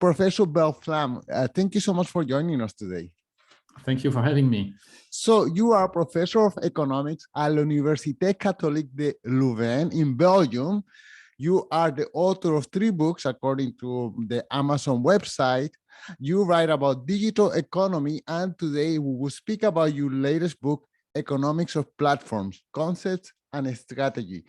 Professor Belleflamme, thank you so much for joining us today. Thank you for having me. So you are a professor of economics at l'Université Catholique de Louvain in Belgium. You are the author of 3 books, according to the Amazon website. You write about digital economy, and today we will speak about your latest book, Economics of Platforms, Concepts and Strategy.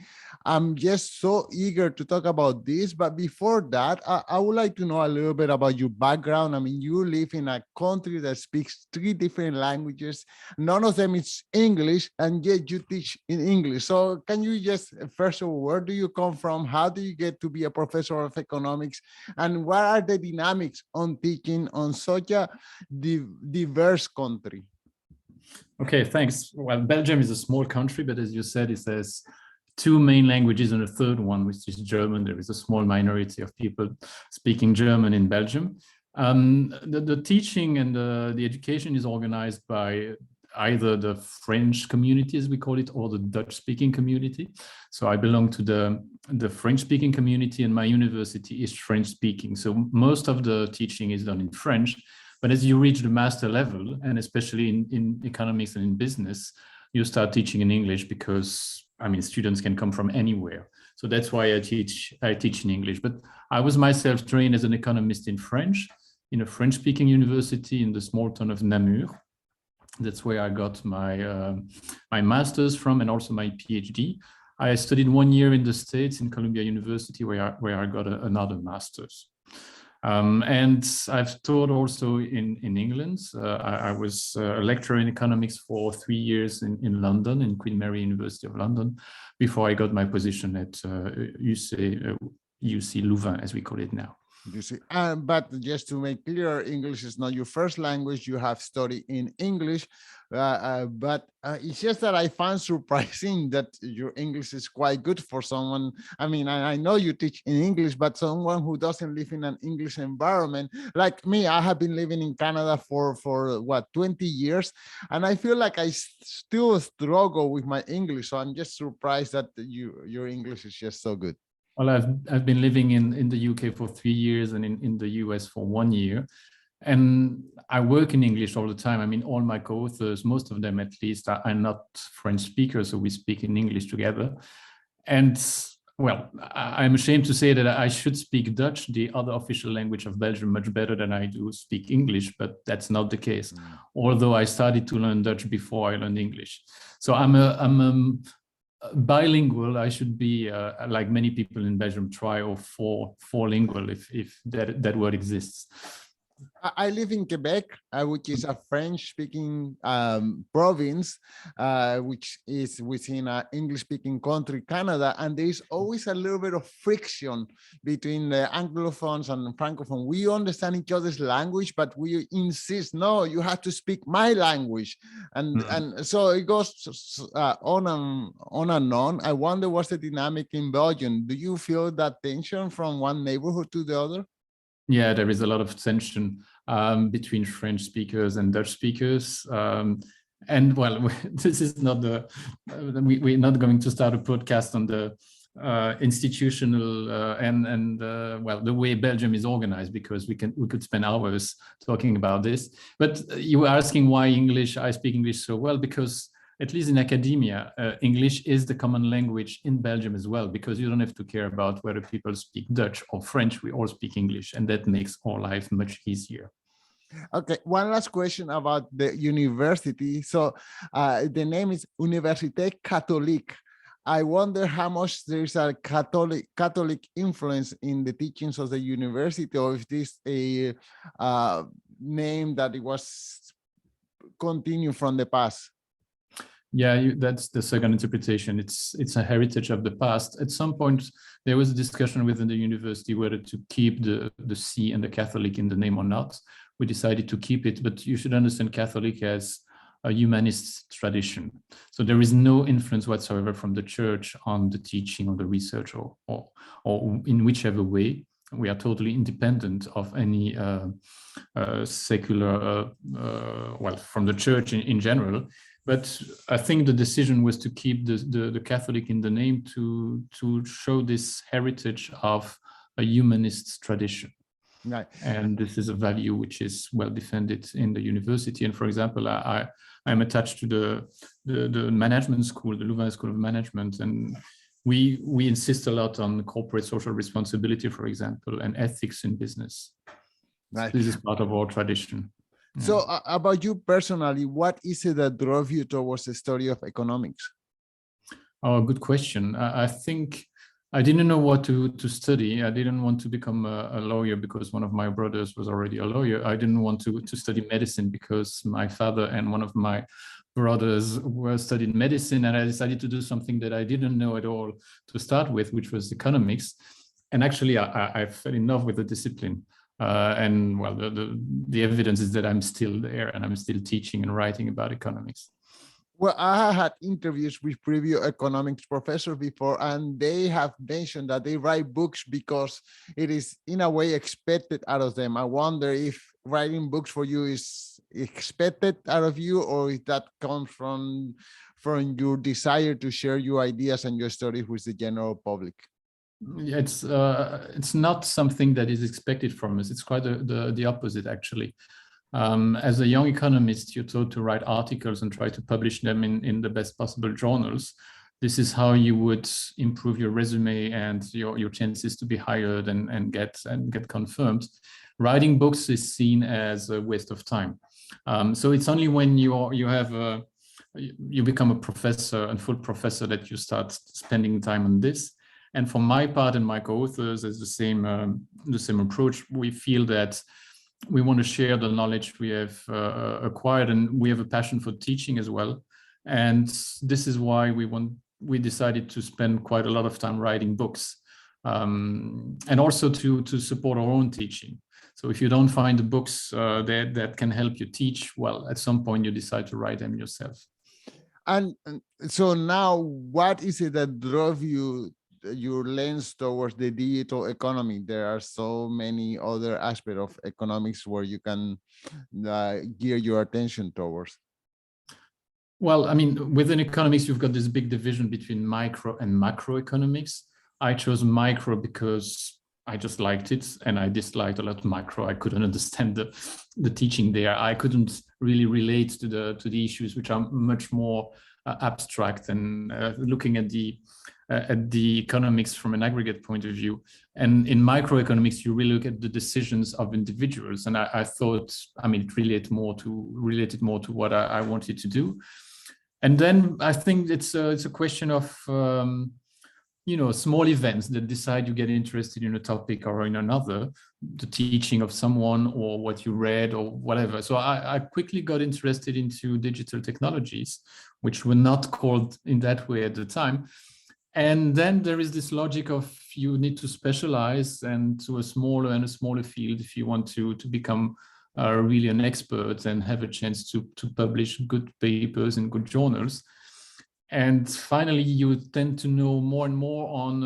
I'm just so eager to talk about this, but before that, I would like to know a little bit about your background. I mean, you live in a country that speaks 3 different languages. None of them is English, and yet you teach in English. So can you just, first of all, where do you come from? How do you get to be a professor of economics? And what are the dynamics on teaching on such a diverse country? Okay, thanks. Well, Belgium is a small country, but as you said, it has 2 main languages and a third one, which is German. There is a small minority of people speaking German in Belgium. The teaching and the education is organized by either the French community, as we call it, or the Dutch-speaking community. So I belong to the French-speaking community, and my university is French-speaking. So most of the teaching is done in French. But as you reach the master level, and especially in economics and in business, you start teaching in English because, I mean, students can come from anywhere. So that's why I teach in English. But I was myself trained as an economist in French, in a French-speaking university in the small town of Namur. That's where I got my master's from, and also my PhD. I studied 1 year in the States in Columbia University, where I got another master's. And I've taught also in England. I was a lecturer in economics for 3 years in London, in Queen Mary University of London, before I got my position at UCLouvain, as we call it now. You see, but just to make clear, English is not your first language. You have studied in English, but it's just that I find surprising that your English is quite good for someone. I mean, I know you teach in English, but someone who doesn't live in an English environment, like me, I have been living in Canada for what, 20 years, and I feel like I still struggle with my English. So I'm just surprised that your English is just so good. Well, I've been living in the UK for 3 years and in the US for 1 year. And I work in English all the time. I mean, all my co-authors, most of them at least, are not French speakers, so we speak in English together. And well, I'm ashamed to say that I should speak Dutch, the other official language of Belgium, much better than I do speak English, but that's not the case. Although I started to learn Dutch before I learned English. So I'm bilingual. I should be like many people in Belgium, tri or four-lingual, if that word exists. I live in Quebec, which is a French-speaking province, which is within an English-speaking country, Canada, and there is always a little bit of friction between the Anglophones and Francophones. We understand each other's language, but we insist, no, you have to speak my language, and so it goes on and on. I wonder what's the dynamic in Belgium. Do you feel that tension from one neighborhood to the other? Yeah, there is a lot of tension between French speakers and Dutch speakers. And well, this is not we're not going to start a podcast on the institutional well, the way Belgium is organized, because we could spend hours talking about this. But you were asking why English, I speak English so well, because at least in academia, English is the common language in Belgium as well, because you don't have to care about whether people speak Dutch or French. We all speak English, and that makes our life much easier. Okay, one last question about the university. So the name is Université Catholique. I wonder how much there's a Catholic influence in the teachings of the university, or if this a name that it was continued from the past. Yeah, that's the second interpretation. It's a heritage of the past. At some point, there was a discussion within the university whether to keep the C and the Catholic in the name or not. We decided to keep it, but you should understand Catholic as a humanist tradition. So there is no influence whatsoever from the church on the teaching or the research or in whichever way. We are totally independent of any secular, well, from the church in general. But I think the decision was to keep the Catholic in the name to show this heritage of a humanist tradition. Right. And this is a value which is well defended in the university. And for example, I'm attached to the management school, the Louvain School of Management, and we insist a lot on corporate social responsibility, for example, and ethics in business. Right. This is part of our tradition. So about you personally, what is it that drove you towards the study of economics? Oh, good question. I think I didn't know what to study. I didn't want to become a lawyer because one of my brothers was already a lawyer. I didn't want to study medicine because my father and one of my brothers were studying medicine, and I decided to do something that I didn't know at all to start with, which was economics. And actually, I fell in love with the discipline. And well, the evidence is that I'm still there and I'm still teaching and writing about economics. Well, I had interviews with previous economics professors before, and they have mentioned that they write books because it is in a way expected out of them. I wonder if writing books for you is expected out of you, or if that comes from your desire to share your ideas and your stories with the general public. Yeah, it's not something that is expected from us. It's quite the opposite, actually. As a young economist, you're taught to write articles and try to publish them in the best possible journals. This is how you would improve your resume and your chances to be hired and get confirmed. Writing books is seen as a waste of time. So it's only when you become a professor, a full professor, that you start spending time on this. And for my part and my co-authors, is the same approach. We feel that we want to share the knowledge we have acquired, and we have a passion for teaching as well. And this is why we decided to spend quite a lot of time writing books, and also to support our own teaching. So if you don't find the books that can help you teach, well, at some point you decide to write them yourself. And so now, what is it that drove your lens towards the digital economy? There are so many other aspects of economics where you can gear your attention towards. Well, I mean, within economics, you've got this big division between micro and macroeconomics. I chose micro because I just liked it, and I disliked a lot macro. I couldn't understand the teaching there. I couldn't really relate to the issues, which are much more abstract and looking at the economics from an aggregate point of view. And in microeconomics, you really look at the decisions of individuals. And I thought, I mean, it related more to what I wanted to do. And then I think it's a question of small events that decide you get interested in a topic or in another, the teaching of someone or what you read or whatever. So I quickly got interested into digital technologies, which were not called in that way at the time. And then there is this logic of you need to specialize and to a smaller field if you want to become really an expert and have a chance to publish good papers in good journals. And finally, you tend to know more and more on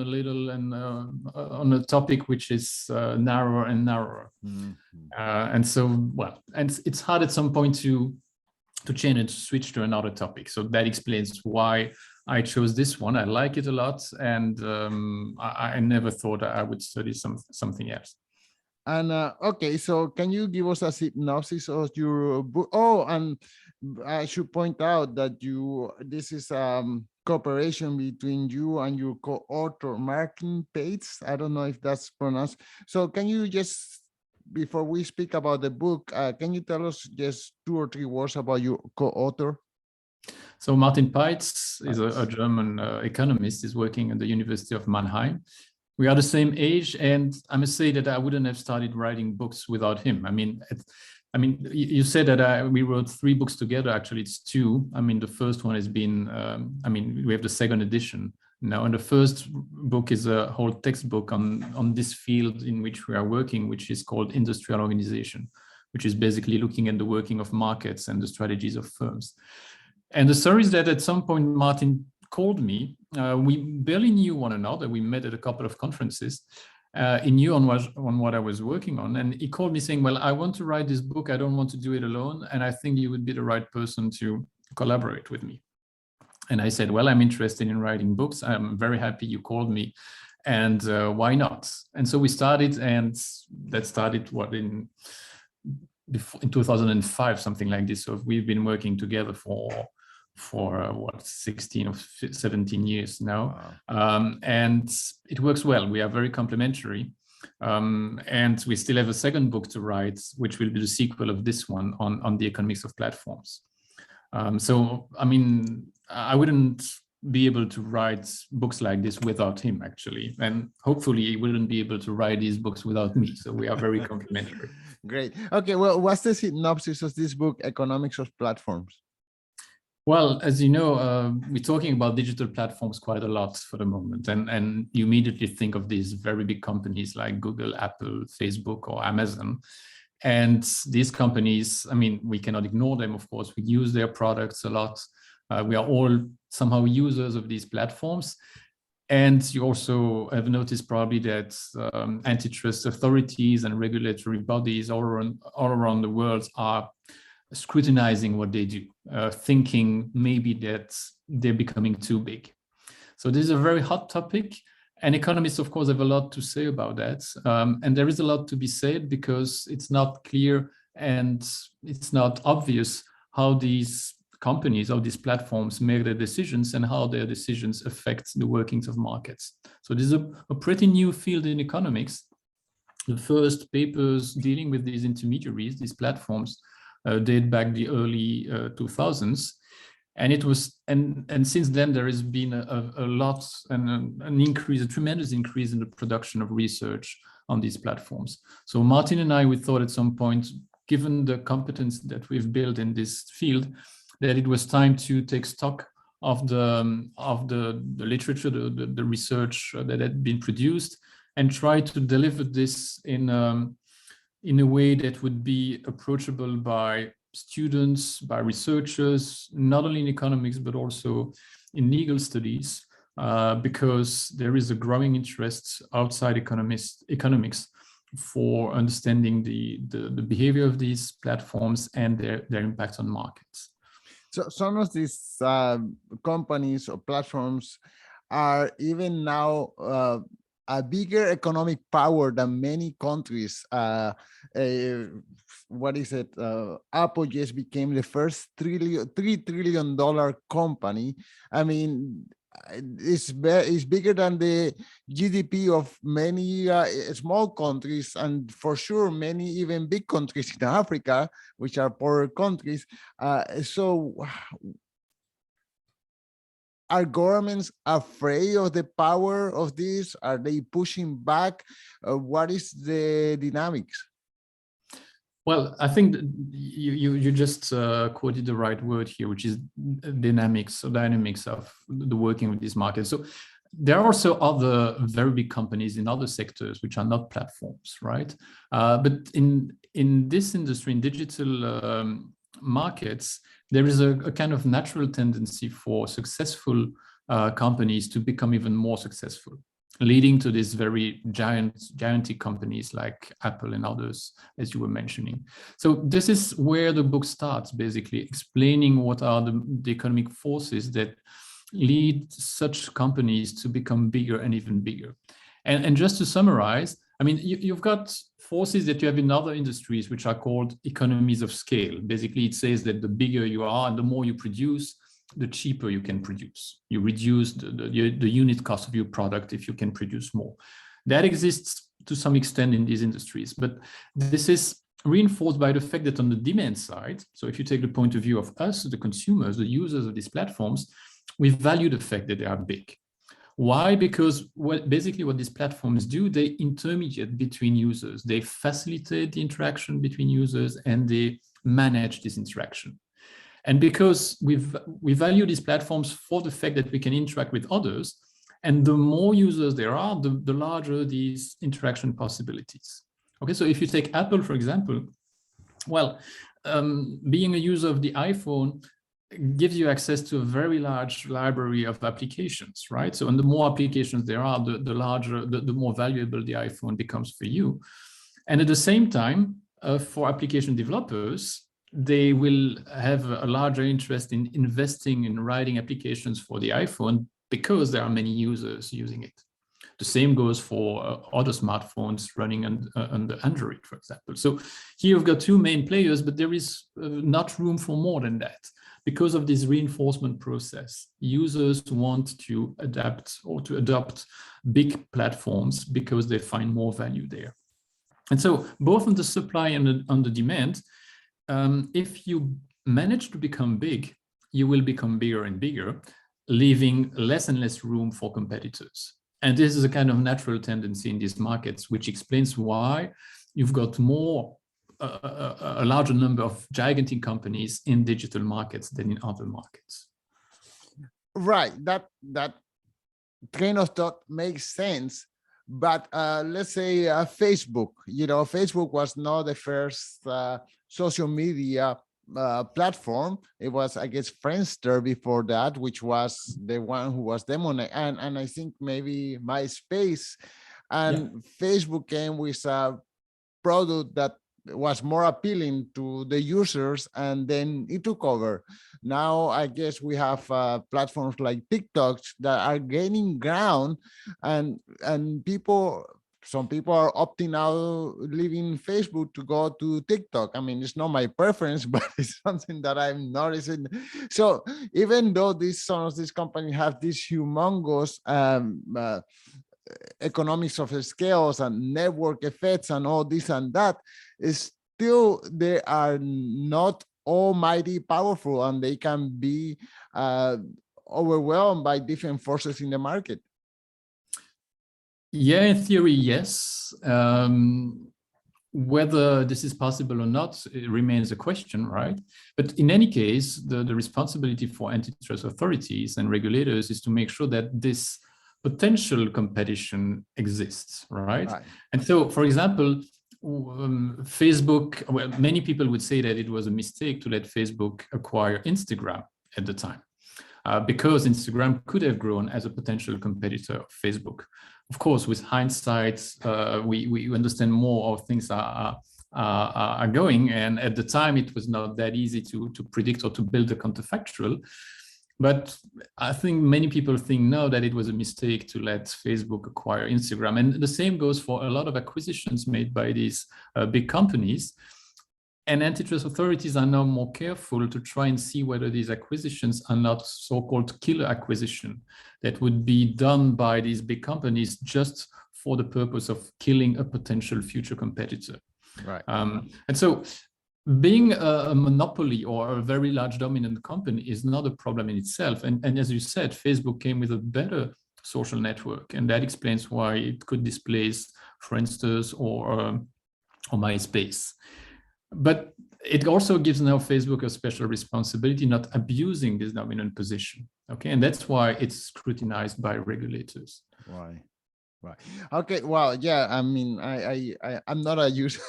on a topic which is narrower and narrower. Mm-hmm. And so, well, and it's hard at some point to change and to switch to another topic. So that explains why I chose this one. I like it a lot, and I never thought I would study something else. And okay, so can you give us a synopsis of your book? Oh, and I should point out that this is cooperation between you and your co-author, Martin Pates. I don't know if that's pronounced. So can you just, before we speak about the book, can you tell us just 2 or 3 words about your co-author? So Martin Peitz is a German economist. He's working at the University of Mannheim. We are the same age, and I must say that I wouldn't have started writing books without him. I mean, you said that we wrote 3 books together. Actually, it's 2. I mean, the first one has been, we have the second edition now, and the first book is a whole textbook on this field in which we are working, which is called industrial organization, which is basically looking at the working of markets and the strategies of firms. And the story is that at some point, Martin called me. We barely knew one another. We met at a couple of conferences. He knew on what I was working on. And he called me saying, well, I want to write this book. I don't want to do it alone. And I think you would be the right person to collaborate with me. And I said, well, I'm interested in writing books. I'm very happy you called me. and why not? And so we started, and that started in 2005, something like this. So we've been working together for 16 or 17 years now. Wow. And it works well. We are very complementary. And we still have a second book to write, which will be the sequel of this one on the economics of platforms. So, I mean, I wouldn't be able to write books like this without him, actually. And hopefully he wouldn't be able to write these books without me. So we are very complementary. Great. Okay, well, what's the synopsis of this book, Economics of Platforms? Well, as you know, we're talking about digital platforms quite a lot for the moment. And you immediately think of these very big companies like Google, Apple, Facebook, or Amazon. And these companies, I mean, we cannot ignore them, of course. We use their products a lot. We are all somehow users of these platforms. And you also have noticed probably that antitrust authorities and regulatory bodies all around the world are scrutinizing what they do, thinking maybe that they're becoming too big. So this is a very hot topic. And economists, of course, have a lot to say about that. And there is a lot to be said because it's not clear and it's not obvious how these companies, how these platforms make their decisions and how their decisions affect the workings of markets. So this is a pretty new field in economics. The first papers dealing with these intermediaries, these platforms, date back the early 2000s. And it was, and since then there has been a lot and an increase, a tremendous increase in the production of research on these platforms. So Martin and I, we thought at some point, given the competence that we've built in this field, that it was time to take stock of the literature, the research that had been produced, and try to deliver this in a way that would be approachable by students, by researchers, not only in economics, but also in legal studies, because there is a growing interest outside economics for understanding the behavior of these platforms and their impact on markets. So some of these companies or platforms are even now a bigger economic power than many countries. What is it? Apple just became the first $3 trillion company. I mean, it's bigger than the GDP of many small countries, and for sure many even big countries in Africa, which are poorer countries. So are governments afraid of the power of this? Are they pushing back? What is the dynamics? Well, I think you just quoted the right word here, which is dynamics of the working with these markets. So there are also other very big companies in other sectors which are not platforms, right? But in this industry, in digital markets, there is a kind of natural tendency for successful companies to become even more successful, leading to these very gigantic companies like Apple and others, as you were mentioning. So this is where the book starts, basically explaining what are the economic forces that lead such companies to become bigger and even bigger. And just to summarize, I mean, you've got forces that you have in other industries, which are called economies of scale. Basically, it says that the bigger you are and the more you produce, the cheaper you can produce. You reduce the unit cost of your product if you can produce more. That exists to some extent in these industries, but this is reinforced by the fact that on the demand side, so if you take the point of view of us, the consumers, the users of these platforms, we value the fact that they are big. Why? Because basically what these platforms do, they intermediate between users. They facilitate the interaction between users and they manage this interaction. And because we value these platforms for the fact that we can interact with others, and the more users there are, the larger these interaction possibilities. Okay, so if you take Apple, for example, well, being a user of the iPhone gives you access to a very large library of applications, right? So, and the more applications there are, the larger, the more valuable the iPhone becomes for you. And at the same time, for application developers, they will have a larger interest in investing in writing applications for the iPhone because there are many users using it. The same goes for other smartphones running under Android, for example. So here you've got two main players, but there is not room for more than that. Because of this reinforcement process, users want to adapt or to adopt big platforms because they find more value there. And so both on the supply and on the demand, if you manage to become big, you will become bigger and bigger, leaving less and less room for competitors. And this is a kind of natural tendency in these markets, which explains why you've got a larger number of gigantic companies in digital markets than in other markets. Right, that train of thought makes sense. But let's say Facebook, Facebook was not the first social media platform. It was, I guess, Friendster before that, which was the one who was demonized. And I think maybe MySpace and Facebook came with a product that was more appealing to the users, and then it took over. Now, I guess we have platforms like TikTok that are gaining ground, and some people are opting out, leaving Facebook to go to TikTok. I mean, it's not my preference, but it's something that I'm noticing. So even though some of these companies have these humongous economics of scales and network effects and all this and that, is still they are not almighty powerful, and they can be overwhelmed by different forces in the market. Yeah, in theory, yes. Whether this is possible or not, it remains a question, right? But in any case, the responsibility for antitrust authorities and regulators is to make sure that this potential competition exists, right? And so, for example, Facebook, well, many people would say that it was a mistake to let Facebook acquire Instagram at the time, because Instagram could have grown as a potential competitor of Facebook. Of course, with hindsight, we understand more of things are going, and at the time it was not that easy to predict or to build a counterfactual. But I think many people think now that it was a mistake to let Facebook acquire Instagram. And the same goes for a lot of acquisitions made by these big companies. And antitrust authorities are now more careful to try and see whether these acquisitions are not so-called killer acquisition that would be done by these big companies just for the purpose of killing a potential future competitor. Right. And so being a monopoly or a very large dominant company is not a problem in itself. And as you said, Facebook came with a better social network, and that explains why it could displace Friendster or MySpace. But it also gives now Facebook a special responsibility, not abusing this dominant position. Okay, and that's why it's scrutinized by regulators. Right. Right. Okay. Well, yeah. I mean, I'm not a user.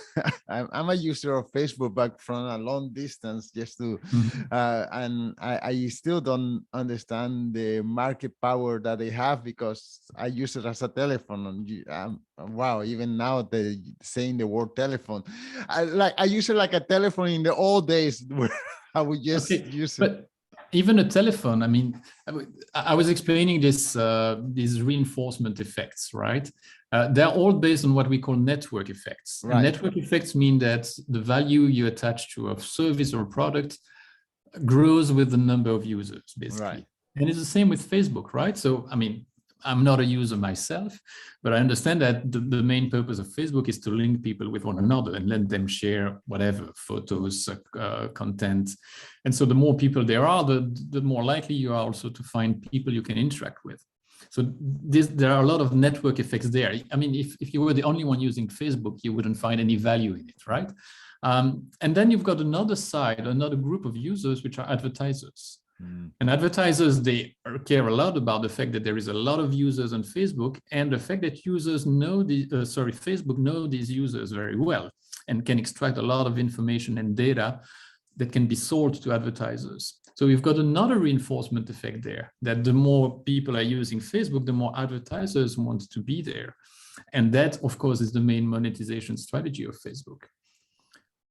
I'm a user of Facebook, but from a long distance, just to, and I still don't understand the market power that they have, because I use it as a telephone. And wow, even now they're saying the word telephone. I use it like a telephone in the old days where I would just use it. Even a telephone, I mean, I was explaining this, these reinforcement effects, right? They're all based on what we call network effects. Right. And network effects mean that the value you attach to a service or product grows with the number of users, basically. Right. And it's the same with Facebook, right? So, I mean, I'm not a user myself, but I understand that the main purpose of Facebook is to link people with one another and let them share whatever, photos, content. And so the more people there are, the more likely you are also to find people you can interact with. So there are a lot of network effects there. I mean, if you were the only one using Facebook, you wouldn't find any value in it, right? And then you've got another side, another group of users, which are advertisers. And advertisers, they care a lot about the fact that there is a lot of users on Facebook, and the fact that users know Facebook know these users very well and can extract a lot of information and data that can be sold to advertisers. So we've got another reinforcement effect there, that the more people are using Facebook, the more advertisers want to be there. And that, of course, is the main monetization strategy of Facebook.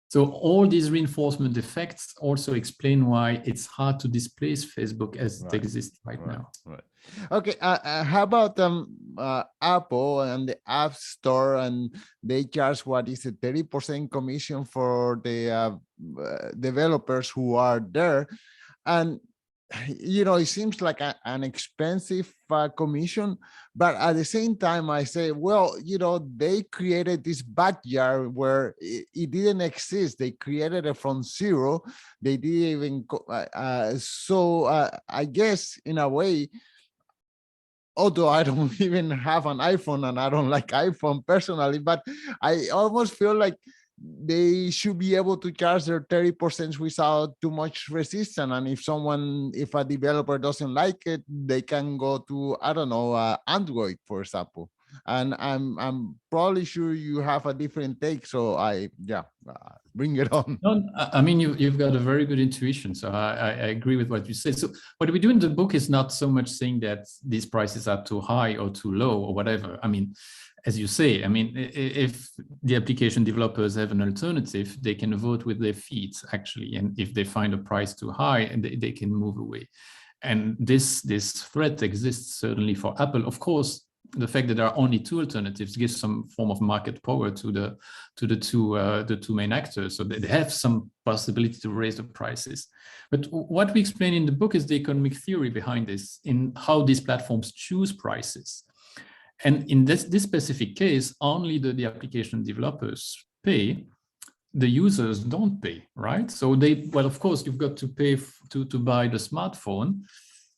So all these reinforcement effects also explain why it's hard to displace Facebook as it exists right now. Right. Okay. How about Apple and the App Store, and they charge what is a 30% commission for the developers who are there, and it seems like an expensive commission, but at the same time I say, well, they created this backyard where it didn't exist. They created it from zero. They didn't even so I guess in a way, although I don't even have an iPhone and I don't like iPhone personally, but I almost feel like they should be able to charge their 30% without too much resistance. And if a developer doesn't like it, they can go to, I don't know, Android, for example. And I'm probably sure you have a different take. So bring it on. No, I mean, you've got a very good intuition. So I agree with what you say. So what we do in the book is not so much saying that these prices are too high or too low or whatever. I mean, as you say, I mean, if the application developers have an alternative, they can vote with their feet, actually. And if they find a price too high, they can move away. And this threat exists certainly for Apple. Of course, the fact that there are only two alternatives gives some form of market power to the two main actors. So they have some possibility to raise the prices. But what we explain in the book is the economic theory behind this, in how these platforms choose prices. And in this specific case, only the application developers pay. The users don't pay, right? So of course, you've got to pay to buy the smartphone,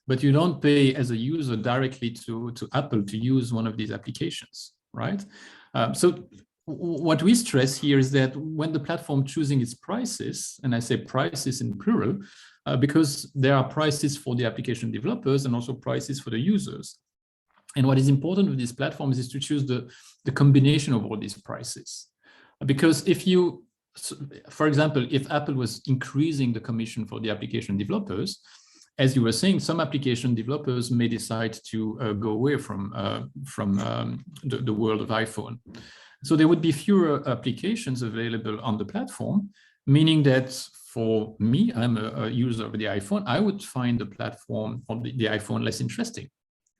but you don't pay as a user directly to Apple to use one of these applications, right? So what we stress here is that when the platform choosing its prices, and I say prices in plural, because there are prices for the application developers and also prices for the users. And what is important with these platforms is to choose the combination of all these prices. Because if you, for example, if Apple was increasing the commission for the application developers, as you were saying, some application developers may decide to go away from the world of iPhone. So there would be fewer applications available on the platform, meaning that for me, I'm a user of the iPhone, I would find the platform of the iPhone less interesting.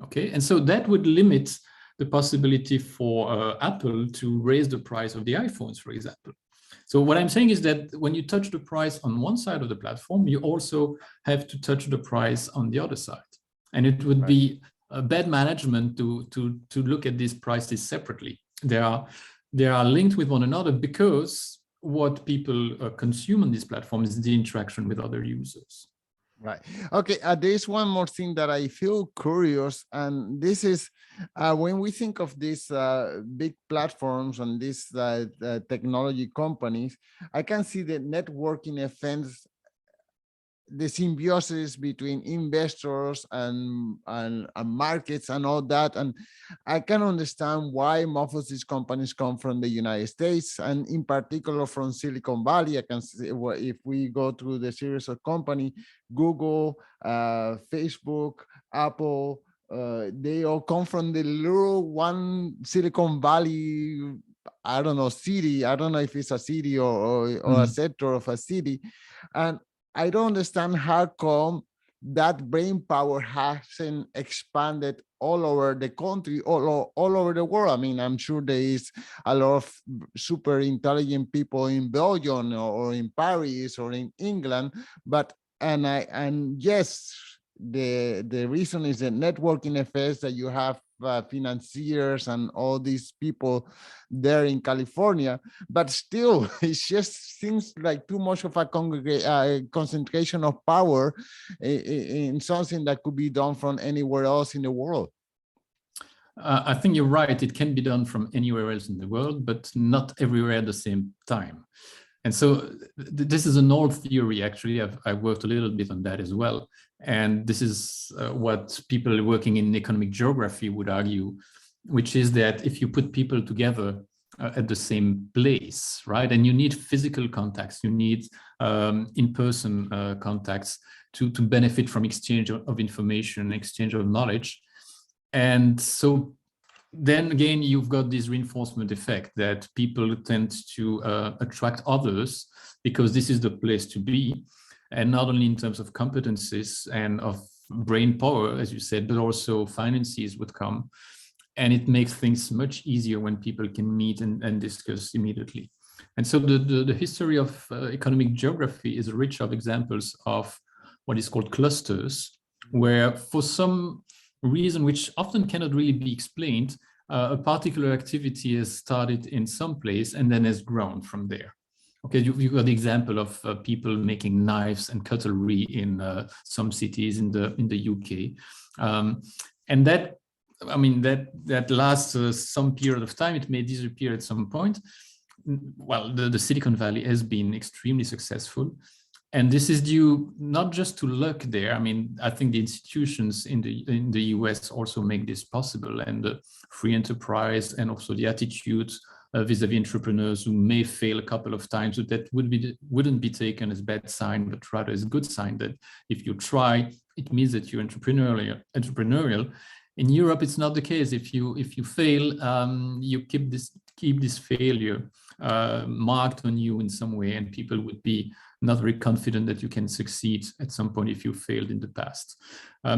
Okay, and so that would limit the possibility for Apple to raise the price of the iPhones, for example. So what I'm saying is that when you touch the price on one side of the platform, you also have to touch the price on the other side. And it would be a bad management to look at these prices separately. They are linked with one another because what people consume on this platform is the interaction with other users. Right. Okay. There's one more thing that I feel curious, and this is when we think of these big platforms and these technology companies, I can see the networking effects, the symbiosis between investors and markets and all that. And I can understand why most of these companies come from the United States, and in particular from Silicon Valley. I can see if we go through the series of company, Google, Facebook, Apple, they all come from the little one Silicon Valley, I don't know, city. I don't know if it's a city or a sector of a city. And I don't understand how come that brain power hasn't expanded all over the country, all over the world. I mean, I'm sure there is a lot of super intelligent people in Belgium or in Paris or in England, but yes, the reason is the networking effects that you have financiers and all these people there in California, but still it just seems like too much of a concentration of power in something that could be done from anywhere else in the world. I think you're right. It can be done from anywhere else in the world, but not everywhere at the same time. And so this is an old theory, actually. I've worked a little bit on that as well. And this is what people working in economic geography would argue, which is that if you put people together at the same place, right, and you need physical contacts, you need in-person contacts to benefit from exchange of information, exchange of knowledge. And so then again, you've got this reinforcement effect that people tend to attract others because this is the place to be. And not only in terms of competencies and of brain power, as you said, but also finances would come. And it makes things much easier when people can meet and discuss immediately. And so the history of economic geography is rich of examples of what is called clusters, where for some reason which often cannot really be explained, a particular activity has started in some place and then has grown from there. Okay, you've got the example of people making knives and cutlery in some cities in the UK, and that, I mean, that lasts some period of time. It may disappear at some point. Well, the Silicon Valley has been extremely successful. And this is due not just to luck there. I mean, I think the institutions in the US also make this possible, and the free enterprise and also the attitude vis-a-vis entrepreneurs who may fail a couple of times, so that wouldn't be taken as bad sign, but rather as a good sign that if you try, it means that you're entrepreneurial. In Europe, it's not the case. If you fail, you keep this failure marked on you in some way, and people would be not very confident that you can succeed at some point if you failed in the past.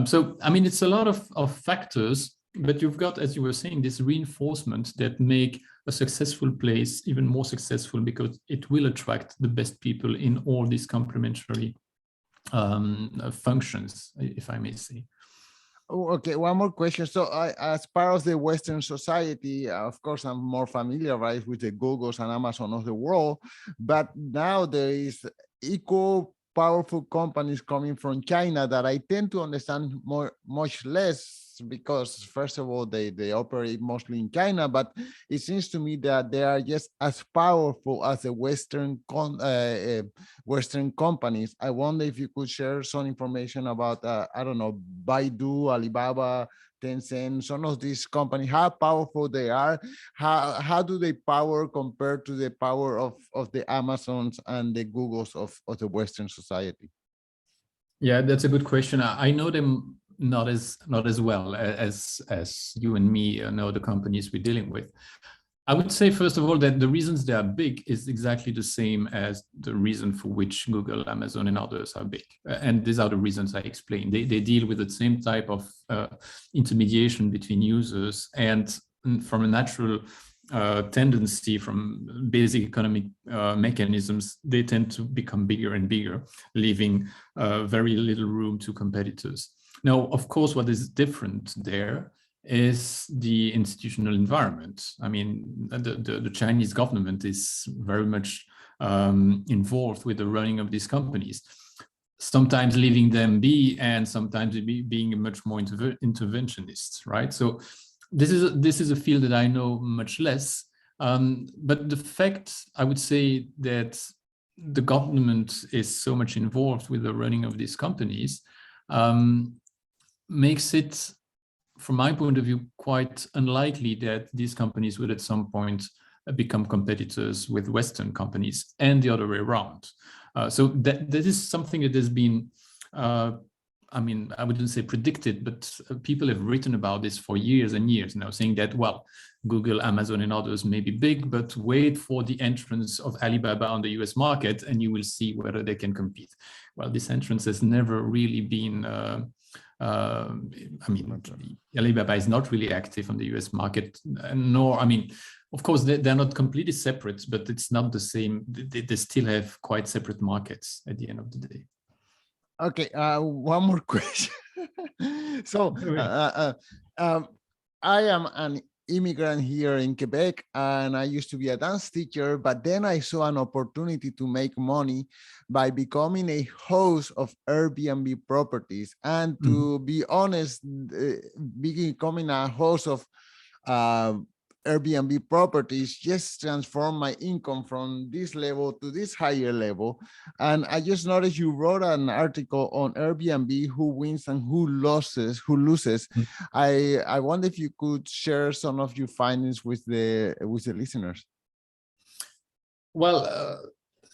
So, I mean, it's a lot of factors, but you've got, as you were saying, this reinforcement that make a successful place even more successful because it will attract the best people in all these complementary functions, if I may say. Oh, okay, one more question. So as part of the Western society, of course, I'm more familiarized with the Googles and Amazon of the world, but now there is equal powerful companies coming from China that I tend to understand much less, because first of all, they operate mostly in China, but it seems to me that they are just as powerful as the Western companies. I wonder if you could share some information about, I don't know, Baidu, Alibaba, Tencent, some of these companies, how powerful they are, how do they power compared to the power of the Amazons and the Googles of the Western society? Yeah, that's a good question. I know them not as well as you and me know the companies we're dealing with. I would say, first of all, that the reasons they are big is exactly the same as the reason for which Google, Amazon, and others are big. And these are the reasons I explained. They deal with the same type of intermediation between users, and from a natural tendency from basic economic mechanisms, they tend to become bigger and bigger, leaving very little room to competitors. Now, of course, what is different there is the institutional environment. I mean, the Chinese government is very much involved with the running of these companies, sometimes leaving them be, and sometimes being much more interventionist, right? So this is a field that I know much less, but the fact, I would say, that the government is so much involved with the running of these companies makes it, from my point of view, quite unlikely that these companies would at some point become competitors with Western companies, and the other way around. So that is something that has been, I mean, I wouldn't say predicted, but people have written about this for years and years now, saying that, well, Google, Amazon, and others may be big, but wait for the entrance of Alibaba on the US market, and you will see whether they can compete. Well, this entrance has never really been, I mean, Alibaba is not really active on the US market, nor, I mean, of course, they're not completely separate, but it's not the same. They still have quite separate markets at the end of the day. Okay, one more question. So I am an immigrant here in Quebec, and I used to be a dance teacher, but then I saw an opportunity to make money by becoming a host of Airbnb properties. And to be honest, becoming a host of Airbnb properties just transform my income from this level to this higher level. And I just noticed you wrote an article on Airbnb, who wins and who loses. I wonder if you could share some of your findings with the listeners. Well,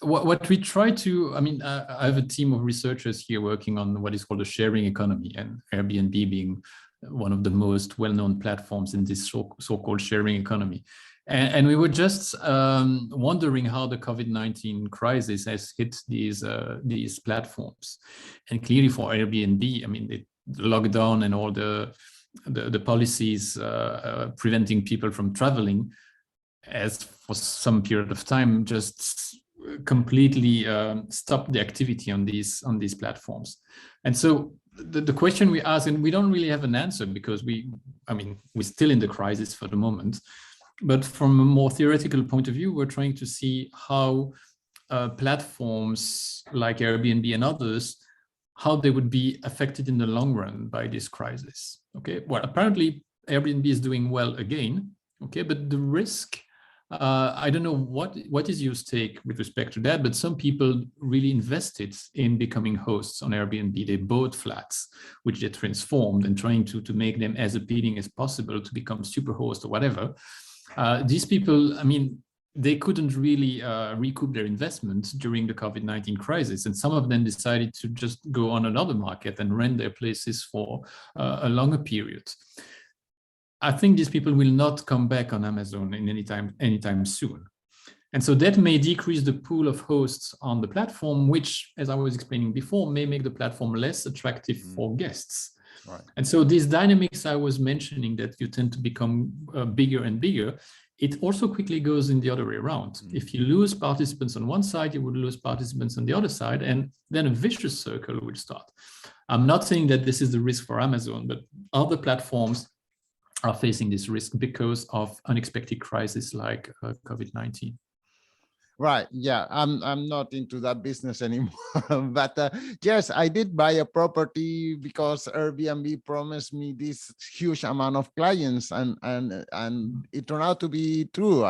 what we try to, I mean, I have a team of researchers here working on what is called a sharing economy, and Airbnb being one of the most well-known platforms in this so-called sharing economy. And we were just wondering how the COVID-19 crisis has hit these platforms. And clearly for Airbnb, I mean, the lockdown and all the policies preventing people from traveling as for some period of time just completely stopped the activity on these platforms. And so the question we ask, and we don't really have an answer because we're still in the crisis for the moment, but from a more theoretical point of view, we're trying to see how platforms like Airbnb and others, how they would be affected in the long run by this crisis. Okay, well, apparently Airbnb is doing well again. Okay, but the risk, I don't know what is your take with respect to that, but some people really invested in becoming hosts on Airbnb. They bought flats, which they transformed and trying to make them as appealing as possible to become super hosts or whatever. These people, I mean, they couldn't really recoup their investment during the COVID-19 crisis. And some of them decided to just go on another market and rent their places for a longer period. I think these people will not come back on Amazon in anytime soon. And so that may decrease the pool of hosts on the platform, which, as I was explaining before, may make the platform less attractive for guests. Right. And so these dynamics I was mentioning, that you tend to become bigger and bigger, it also quickly goes in the other way around. If you lose participants on one side, you would lose participants on the other side, and then a vicious circle will start. I'm not saying that this is the risk for Amazon, but other platforms are facing this risk because of unexpected crises like COVID-19. Right. Yeah, I'm not into that business anymore. But yes, I did buy a property because Airbnb promised me this huge amount of clients, and it turned out to be true.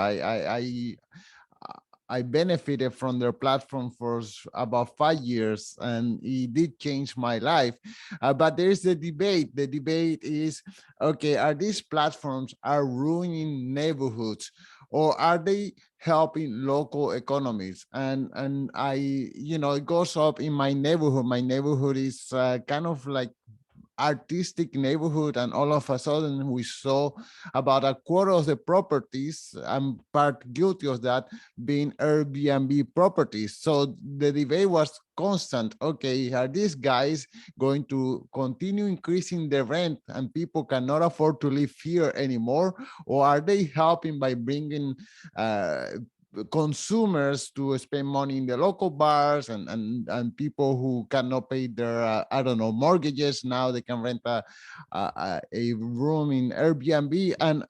I benefited from their platform for about 5 years, and it did change my life. But there is the debate. The debate is, okay, are these platforms are ruining neighborhoods, or are they helping local economies? And it goes up in my neighborhood. My neighborhood is kind of like artistic neighborhood, and all of a sudden we saw about a quarter of the properties, I'm part guilty of that, being Airbnb properties. So the debate was constant. Okay, are these guys going to continue increasing the rent and people cannot afford to live here anymore, or are they helping by bringing consumers to spend money in the local bars, and people who cannot pay their mortgages, now they can rent a room in Airbnb? And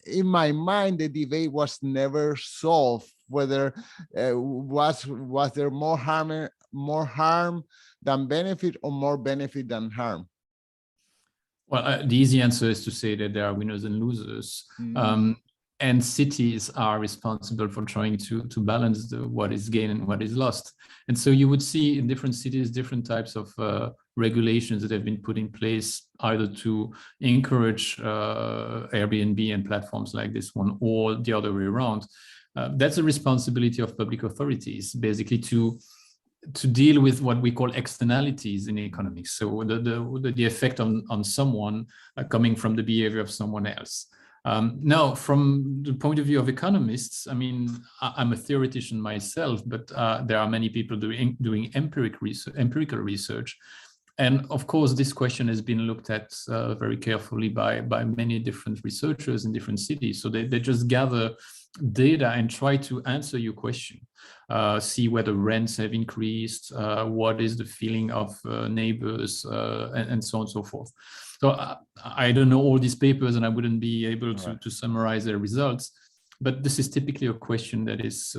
in my mind, the debate was never solved, whether was there more harm than benefit, or more benefit than harm? Well, the easy answer is to say that there are winners and losers. And cities are responsible for trying to balance what is gained and what is lost. And so you would see in different cities, different types of regulations that have been put in place, either to encourage Airbnb and platforms like this one, or the other way around. That's a responsibility of public authorities, basically to deal with what we call externalities in economics. So the effect on someone coming from the behavior of someone else. Now, from the point of view of economists, I mean, I'm a theoretician myself, but there are many people doing empirical research. And of course, this question has been looked at very carefully by many different researchers in different cities. So they just gather data and try to answer your question, see whether rents have increased, what is the feeling of neighbors, and so on and so forth. So I don't know all these papers, and I wouldn't be able to summarize their results, but this is typically a question that is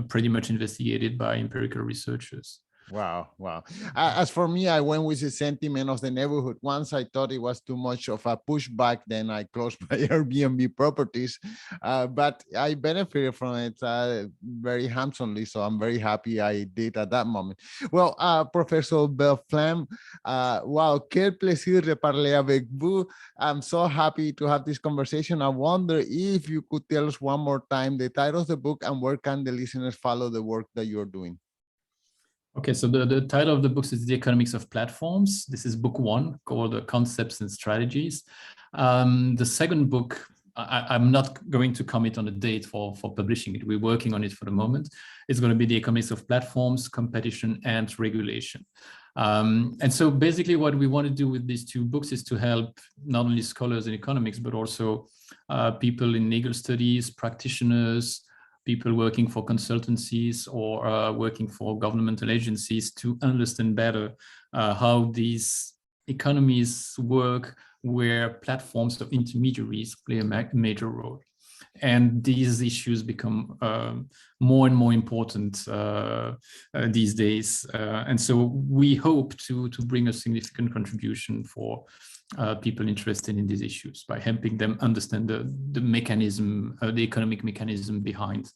pretty much investigated by empirical researchers. Wow. As for me, I went with the sentiment of the neighborhood. Once I thought it was too much of a pushback, then I closed my Airbnb properties. But I benefited from it very handsomely, so I'm very happy I did at that moment. Well, Professor Belleflamme, wow, quel plaisir de parler avec vous. I'm so happy to have this conversation. I wonder if you could tell us one more time the title of the book and where can the listeners follow the work that you're doing. Okay, so the title of the book is The Economics of Platforms. This is book one, called Concepts and Strategies. The second book, I'm not going to commit on a date for publishing it. We're working on it for the moment. It's going to be The Economics of Platforms, Competition and Regulation. And so basically what we want to do with these two books is to help not only scholars in economics, but also people in legal studies, practitioners, people working for consultancies or working for governmental agencies to understand better how these economies work, where platforms of intermediaries play a major role. And these issues become more and more important these days. And so we hope to bring a significant contribution for people interested in these issues by helping them understand the mechanism, the economic mechanism behind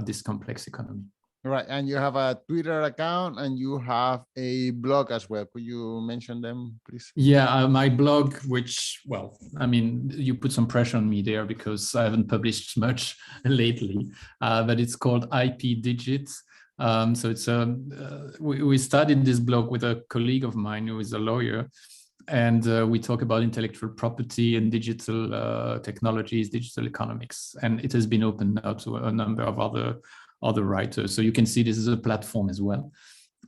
this complex economy. Right, and you have a Twitter account and you have a blog as well. Could you mention them, please? Yeah, my blog, which, well, I mean, you put some pressure on me there because I haven't published much lately, but it's called IP Digits. So it's we started this blog with a colleague of mine who is a lawyer, and we talk about intellectual property and digital technologies, digital economics, and it has been opened now to a number of other writers. So you can see this is a platform as well.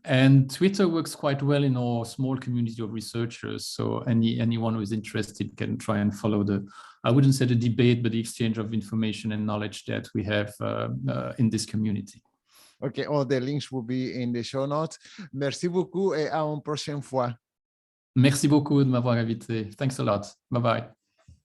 And Twitter works quite well in our small community of researchers. So anyone who is interested can try and follow I wouldn't say the debate, but the exchange of information and knowledge that we have in this community. Okay, all the links will be in the show notes. Merci beaucoup et à une prochaine fois. Merci beaucoup de m'avoir invité. Thanks a lot. Bye-bye.